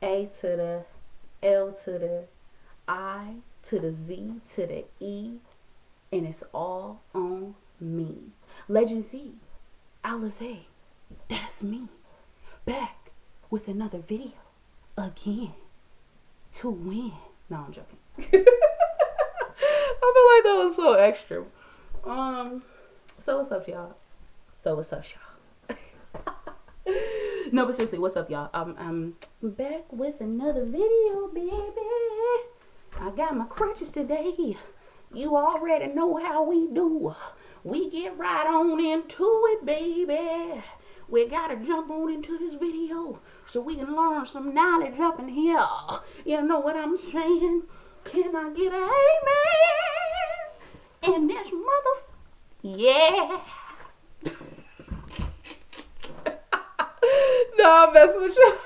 A to the L to the I to the Z to the E, and it's all on me. Legend Z, Alizé, that's me. Back with another video again to win. No, I'm joking. I feel like that was so extra. So what's up, y'all? So what's up, y'all? No, but seriously, what's up, y'all? I'm back with another video, baby. I got my crutches today. You already know how we do. We get right on into it, baby. We gotta jump on into this video so we can learn some knowledge up in here. You know what I'm saying? Can I get an amen? And this yeah. No, I'm messing with y'all.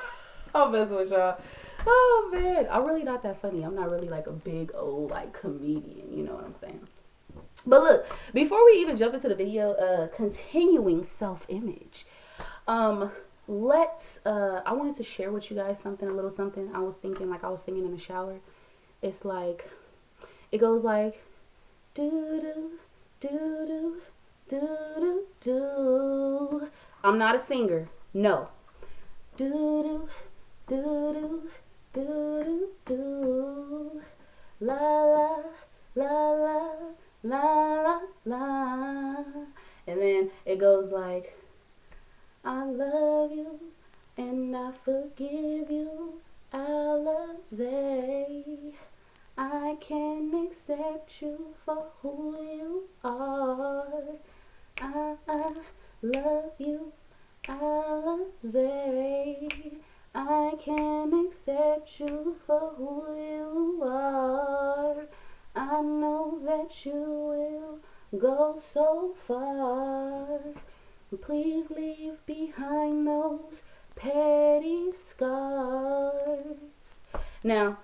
I'm messing with y'all. Oh man, I'm really not that funny. I'm not really like a big old like comedian. You know what I'm saying? But look, before we even jump into the video, continuing self-image, let's. I wanted to share with you guys something, a little something. I was thinking, like I was singing in the shower. It's like, it goes like, do do do do do do do. I'm not a singer. No. Do do do do do do do. La la la la la la la. And then it goes like, I love you and I forgive you. Alizé, I can accept you for who you are. I love you, Alizé. I can accept you for who you are. I know that you will go so far. Please leave behind those petty scars. Now,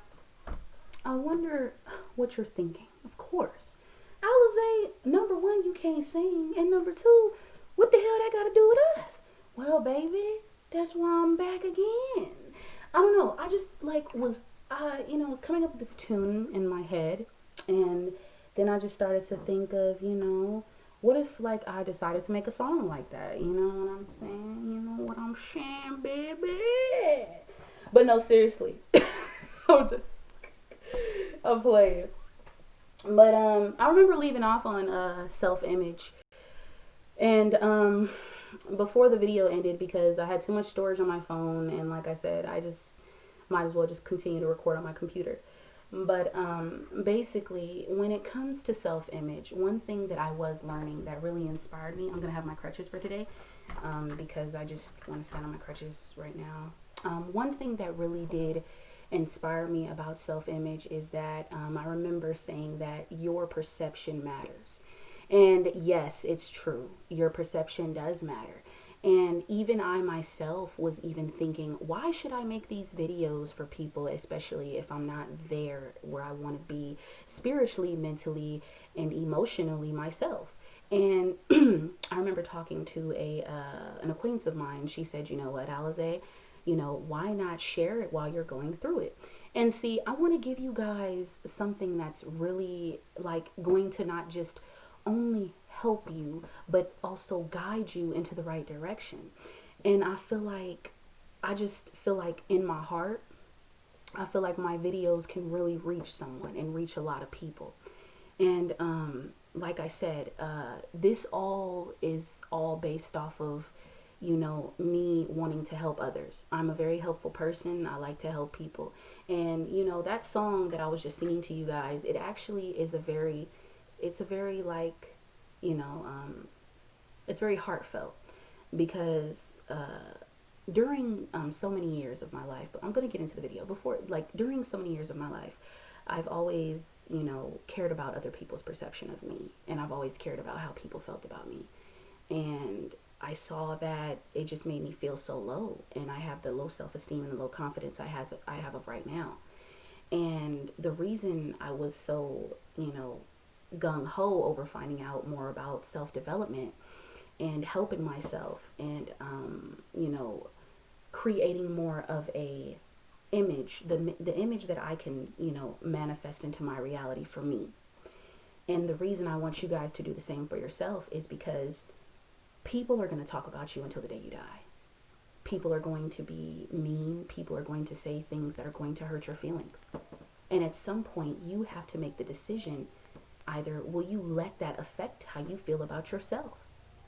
I wonder what you're thinking. Of course, Alizé, number one, you can't sing, and number two, what the hell that got to do with us? Well, baby, that's why I'm back again. I don't know. I just like was coming up with this tune in my head, and then I just started to think of, what if like I decided to make a song like that? You know what I'm saying? You know what I'm saying, baby? But no, seriously. I'm playing. But I remember leaving off on self-image, and before the video ended, because I had too much storage on my phone, and like I said, I just might as well just continue to record on my computer. But basically, when it comes to self-image, one thing that I was learning that really inspired me, I'm gonna have my crutches for today, because I just want to stand on my crutches right now. One thing that really did inspire me about self-image is that I remember saying that your perception matters. And yes, it's true. Your perception does matter. And even I myself was even thinking, why should I make these videos for people, especially if I'm not there where I want to be spiritually, mentally, and emotionally myself? And I remember talking to an acquaintance of mine. She said, you know what, Alizé, why not share it while you're going through it? And see, I want to give you guys something that's really like going to not just only help you, but also guide you into the right direction. And I just feel like in my heart, I feel like my videos can really reach someone and reach a lot of people. And like I said, this all is all based off of, me wanting to help others. I'm a very helpful person. I like to help people. And, that song that I was just singing to you guys, it actually is it's a very like, it's very heartfelt, because during so many years of my life, but I'm going to get into the video before, like during so many years of my life, I've always, cared about other people's perception of me, and I've always cared about how people felt about me. And I saw that it just made me feel so low, and I have the low self-esteem and the low confidence I have of right now. And the reason I was so, gung-ho over finding out more about self-development and helping myself, and creating more of a image, the image that I can, manifest into my reality for me. And the reason I want you guys to do the same for yourself is because people are going to talk about you until the day you die. People are going to be mean. People are going to say things that are going to hurt your feelings. And at some point, you have to make the decision, either will you let that affect how you feel about yourself?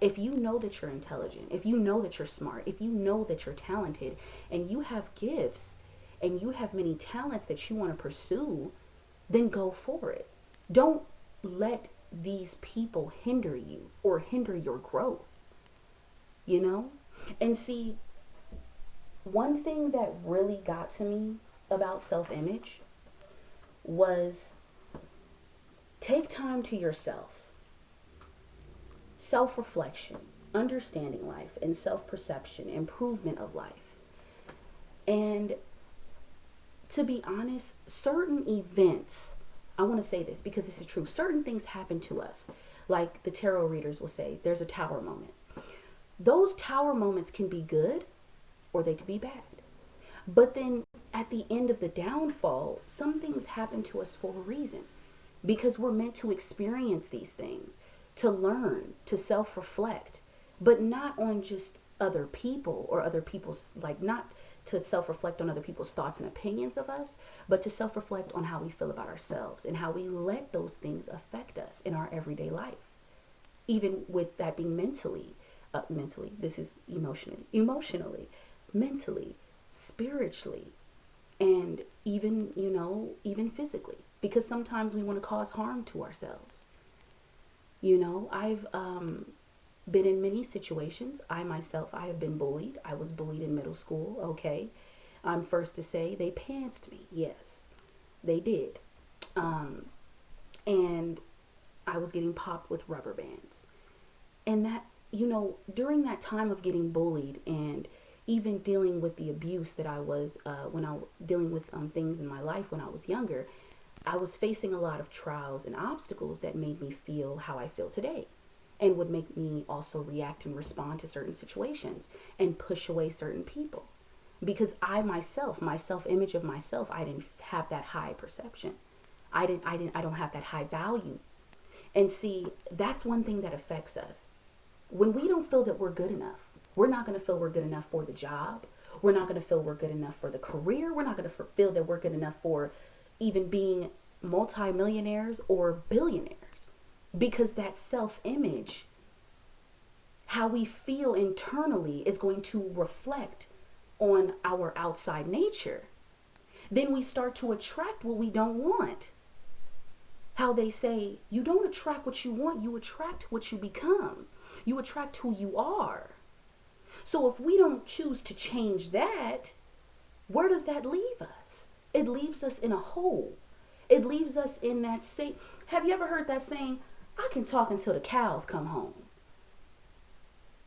If you know that you're intelligent, if you know that you're smart, if you know that you're talented, and you have gifts, and you have many talents that you want to pursue, then go for it. Don't let these people hinder you or hinder your growth, And see, one thing that really got to me about self-image was take time to yourself. Self-reflection, understanding life, and self-perception, improvement of life. And to be honest, certain events, I want to say this because this is true, certain things happen to us. Like the tarot readers will say, there's a tower moment. Those tower moments can be good or they could be bad. But then at the end of the downfall, some things happen to us for a reason, because we're meant to experience these things, to learn, to self-reflect, but not on just other people or other people's, not to self-reflect on other people's thoughts and opinions of us, but to self-reflect on how we feel about ourselves and how we let those things affect us in our everyday life. Even with that being mentally, this is emotionally, mentally, spiritually, and even, even physically, because sometimes we want to cause harm to ourselves. I've been in many situations. I have been bullied. I was bullied in middle school. Okay. I'm first to say they pantsed me. Yes, they did. And I was getting popped with rubber bands. And that, during that time of getting bullied and even dealing with the abuse that I was, dealing with things in my life when I was younger, I was facing a lot of trials and obstacles that made me feel how I feel today, and would make me also react and respond to certain situations and push away certain people, because my self-image of myself, I didn't have that high perception. I don't have that high value. And see, that's one thing that affects us. When we don't feel that we're good enough, we're not going to feel we're good enough for the job. We're not going to feel we're good enough for the career. We're not going to feel that we're good enough for even being multimillionaires or billionaires, because that self-image, how we feel internally, is going to reflect on our outside nature. Then we start to attract what we don't want. How they say, you don't attract what you want, you attract what you become. You attract who you are. So if we don't choose to change that, where does that leave us? It leaves us in a hole. It leaves us in that same. Have you ever heard that saying, I can talk until the cows come home?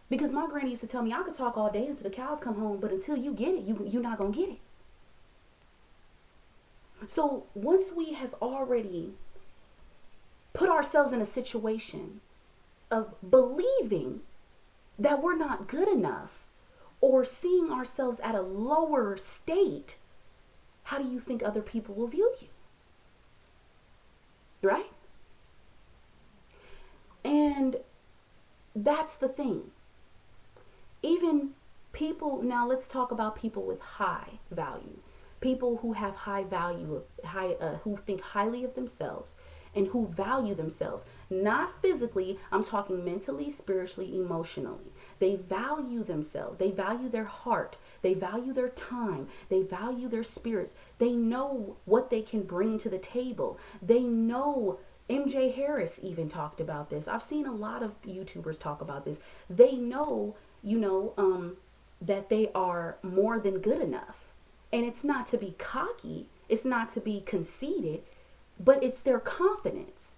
Because my granny used to tell me I could talk all day until the cows come home, but until you get it, you're not going to get it. So once we have already put ourselves in a situation of believing that we're not good enough, or seeing ourselves at a lower state, how do you think other people will view you? Right? And that's the thing. Even people, now let's talk about people with high value. People who have high value, who think highly of themselves and who value themselves. Not physically, I'm talking mentally, spiritually, emotionally. They value themselves. They value their heart. They value their time. They value their spirits. They know what they can bring to the table. They know, MJ Harris even talked about this. I've seen a lot of YouTubers talk about this. They know, that they are more than good enough. And it's not to be cocky. It's not to be conceited, but it's their confidence.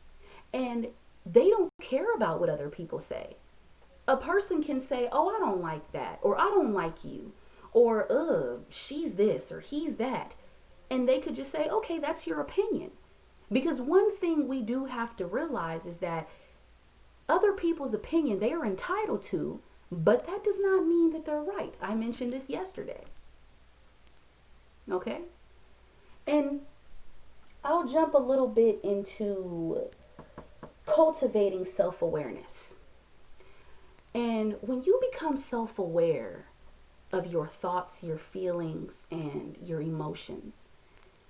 And they don't care about what other people say. A person can say, oh, I don't like that, or I don't like you, or she's this or he's that. And they could just say, okay, that's your opinion. Because one thing we do have to realize is that other people's opinion, they are entitled to, but that does not mean that they're right. I mentioned this yesterday. Okay? And I'll jump a little bit into cultivating self awareness. And when you become self aware of your thoughts, your feelings, and your emotions,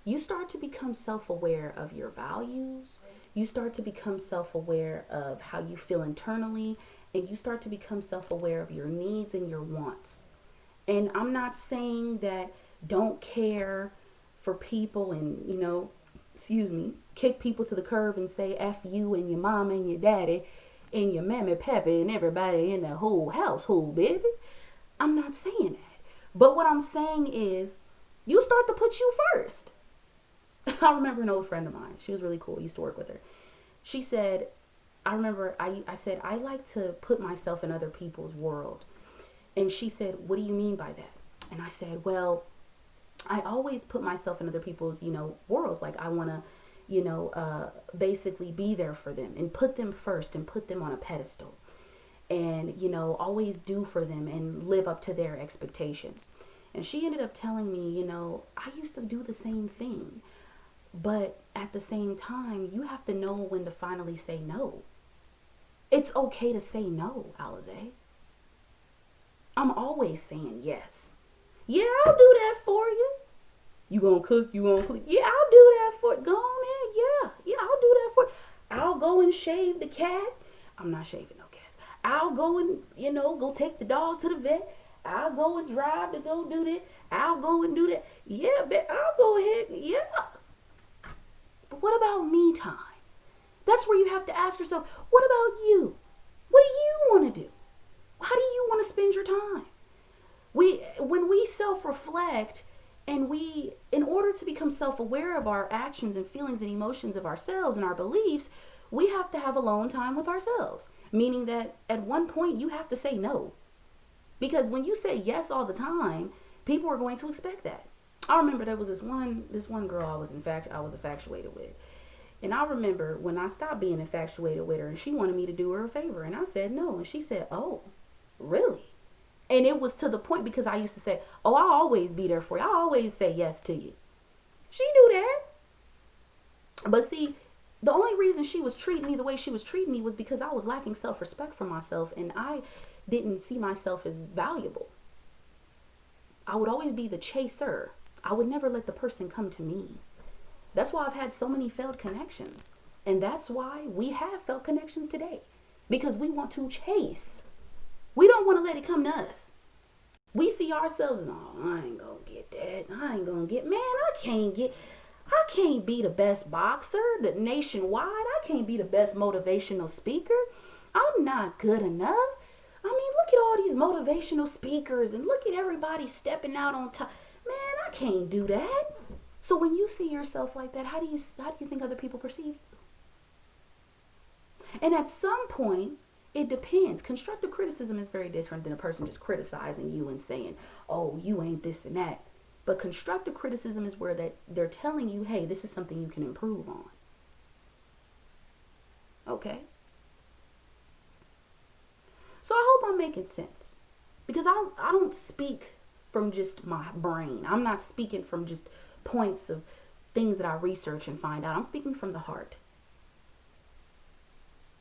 you start to become self aware of your values. You start to become self aware of how you feel internally. And you start to become self aware of your needs and your wants. And I'm not saying that don't care for people and, excuse me, kick people to the curb and say F you and your mama and your daddy and your mammy, pappy, and everybody in the whole household, baby. I'm not saying that. But what I'm saying is you start to put you first. I remember an old friend of mine. She was really cool. I used to work with her. She said, I remember I said, I like to put myself in other people's world. And she said, what do you mean by that? And I said, well, I always put myself in other people's, worlds. Like I want to, basically be there for them and put them first and put them on a pedestal and, always do for them and live up to their expectations. And she ended up telling me, I used to do the same thing. But at the same time, you have to know when to finally say no. It's okay to say no, Alize. I'm always saying yes. Yeah, I'll do that for you. You gonna cook? You gonna clean? Yeah, I'll do that for you. Go on in. Yeah, I'll do that for you. I'll go and shave the cat. I'm not shaving no cats. I'll go and, go take the dog to the vet. I'll go and drive to go do that. I'll go and do that. Yeah, I'll go ahead. Yeah. But what about me time? That's where you have to ask yourself, what about you? What do you want to do? How do you want to spend your time? When we self-reflect and in order to become self-aware of our actions and feelings and emotions of ourselves and our beliefs, we have to have alone time with ourselves. Meaning that at one point you have to say no. Because when you say yes all the time, people are going to expect that. I remember there was this one girl I was infatuated with. And I remember when I stopped being infatuated with her and she wanted me to do her a favor. And I said no. And she said, oh, really? And it was to the point because I used to say, oh, I'll always be there for you. I'll always say yes to you. She knew that. But see, the only reason she was treating me the way she was treating me was because I was lacking self-respect for myself and I didn't see myself as valuable. I would always be the chaser. I would never let the person come to me. That's why I've had so many failed connections. And that's why we have failed connections today. Because we want to chase. We don't want to let it come to us. We see ourselves and, oh, I ain't gonna get that. I can't be the best boxer, the nationwide. I can't be the best motivational speaker. I'm not good enough. I mean, look at all these motivational speakers and look at everybody stepping out on top. Man, I can't do that. So when you see yourself like that, how do you think other people perceive you? And at some point, it depends. Constructive criticism is very different than a person just criticizing you and saying, oh, you ain't this and that. But constructive criticism is where they're telling you, hey, this is something you can improve on. Okay? So I hope I'm making sense. Because I don't speak from just my brain. I'm not speaking from just points of things that I research and find out. I'm speaking from the heart.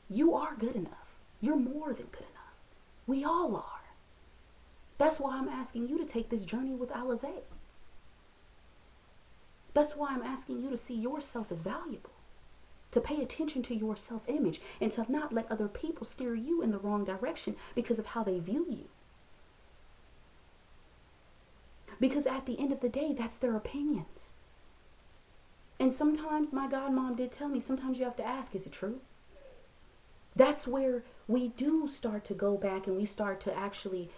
You are good enough. You're more than good enough. We all are. That's why I'm asking you to take this journey with Alize. That's why I'm asking you to see yourself as valuable. To pay attention to your self-image and to not let other people steer you in the wrong direction because of how they view you. Because at the end of the day, that's their opinions. And sometimes my godmom did tell me, sometimes you have to ask, is it true? That's where we do start to go back and we start to actually,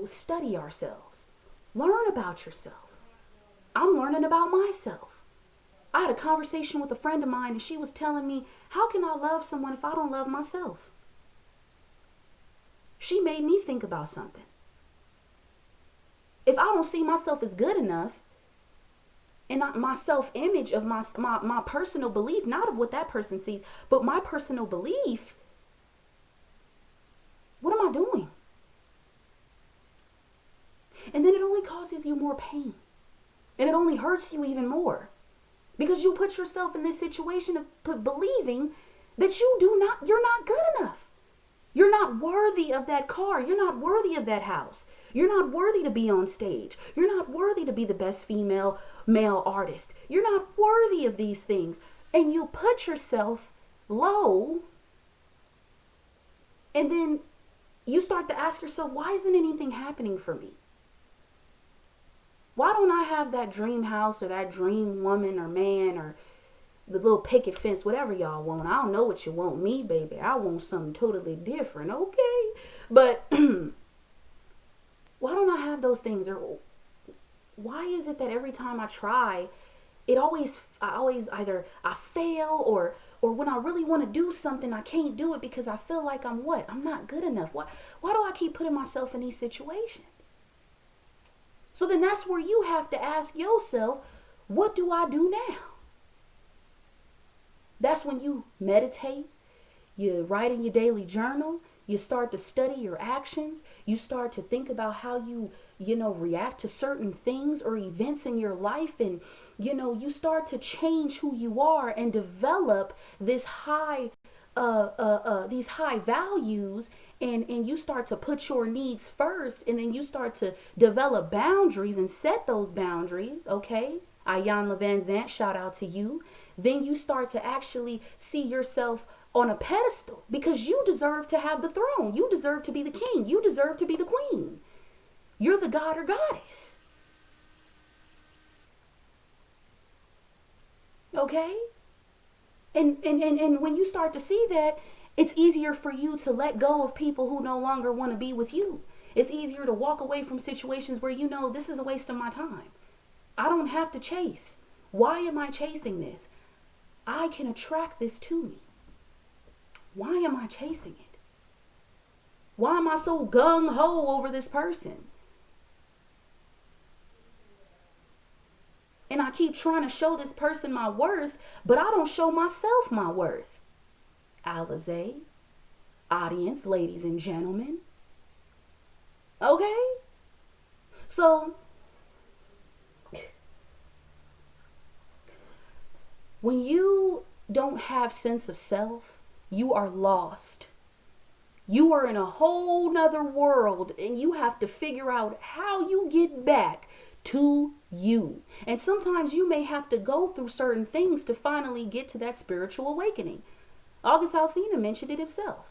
study ourselves. Learn about yourself. I'm learning about myself. I had a conversation with a friend of mine and she was telling me, how can I love someone if I don't love myself? She made me think about something. If I don't see myself as good enough, and my self-image of my personal belief, not of what that person sees, but my personal belief, what am I doing? And then it only causes you more pain. And it only hurts you even more because you put yourself in this situation of believing that you're not good enough. You're not worthy of that car. You're not worthy of that house. You're not worthy to be on stage. You're not worthy to be the best male artist. You're not worthy of these things. And you put yourself low, and then you start to ask yourself, why isn't anything happening for me? Why don't I have that dream house or that dream woman or man or the little picket fence, whatever y'all want? I don't know what you want me, baby. I want something totally different, okay? But why don't I have those things? Or why is it that every time I try, I always either I fail or when I really want to do something, I can't do it because I feel like I'm not good enough. Why do I keep putting myself in these situations? So then that's where you have to ask yourself, what do I do now? That's when you meditate, you write in your daily journal, you start to study your actions, you start to think about how you react to certain things or events in your life, and you start to change who you are and develop these high values, and you start to put your needs first, and then you start to develop boundaries and set those boundaries, okay? Ayan Levan Zant, shout out to you. Then you start to actually see yourself on a pedestal because you deserve to have the throne. You deserve to be the king. You deserve to be the queen. You're the god or goddess. Okay? And when you start to see that, it's easier for you to let go of people who no longer want to be with you. It's easier to walk away from situations where this is a waste of my time. I don't have to chase. Why am I chasing this? I can attract this to me. Why am I chasing it? Why am I so gung-ho over this person? And I keep trying to show this person my worth, but I don't show myself my worth. Alizé, audience, ladies and gentlemen. Okay? So, when you don't have sense of self, you are lost. You are in a whole nother world, and you have to figure out how you get back to you. And sometimes you may have to go through certain things to finally get to that spiritual awakening. August Alsina mentioned it himself.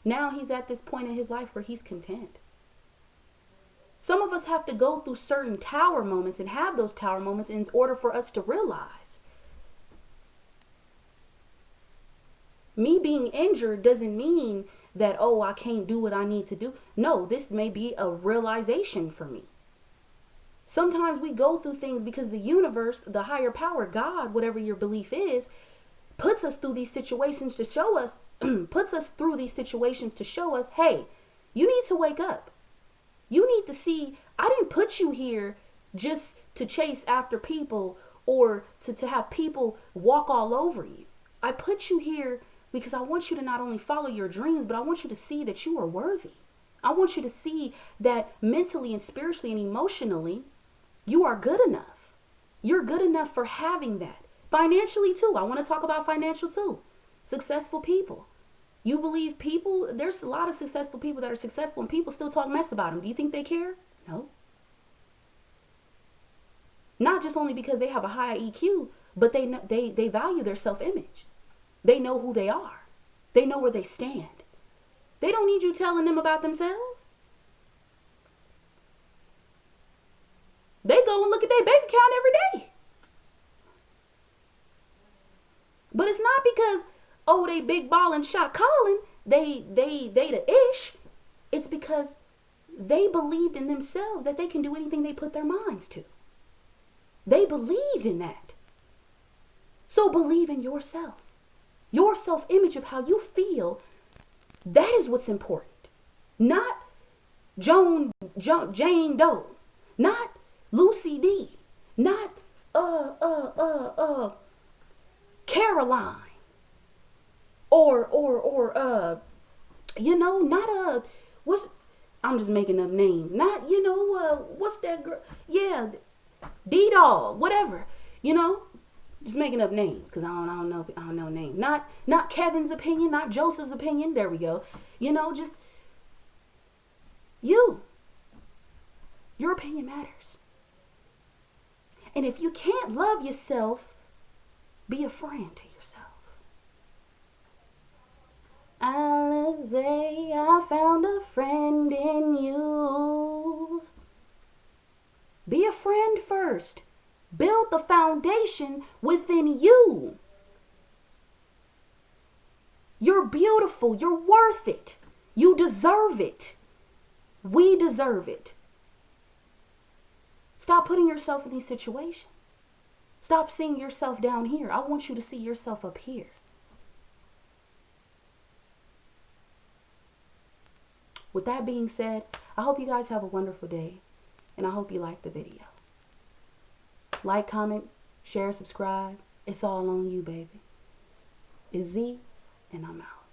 Now he's at this point in his life where he's content. Some of us have to go through certain tower moments and have those tower moments in order for us to realize. Me being injured doesn't mean that, I can't do what I need to do. No, this may be a realization for me. Sometimes we go through things because the universe, the higher power, God, whatever your belief is, puts us through these situations to show us, hey, you need to wake up. You need to see, I didn't put you here just to chase after people or to have people walk all over you. I put you here because I want you to not only follow your dreams, but I want you to see that you are worthy. I want you to see that mentally and spiritually and emotionally, you are good enough. You're good enough for having that. Financially too. I want to talk about financial too. Successful people. You believe people, there's a lot of successful people that are successful and people still talk mess about them. Do you think they care? No. Not just only because they have a high EQ, but they value their self-image. They know who they are. They know where they stand. They don't need you telling them about themselves. They go and look at their bank account every day. But it's not because, they big ball and shot calling. They the ish. It's because they believed in themselves that they can do anything they put their minds to. They believed in that. So believe in yourself. Your self-image of how you feel, that is what's important. Not Jane Doe. Not Lucy D. Not Caroline. Or I'm just making up names. Not, what's that girl? Yeah, D-Doll, whatever, you know, just making up names because I don't know names. Not Kevin's opinion, not Joseph's opinion. There we go. You know, just you. Your opinion matters. And if you can't love yourself, be a friend to yourself. Alizé, I found a friend in you. Be a friend first. Build the foundation within you. You're beautiful. You're worth it. You deserve it. We deserve it. Stop putting yourself in these situations. Stop seeing yourself down here. I want you to see yourself up here. With that being said, I hope you guys have a wonderful day. And I hope you like the video. Like, comment, share, subscribe. It's all on you, baby. It's Z, and I'm out.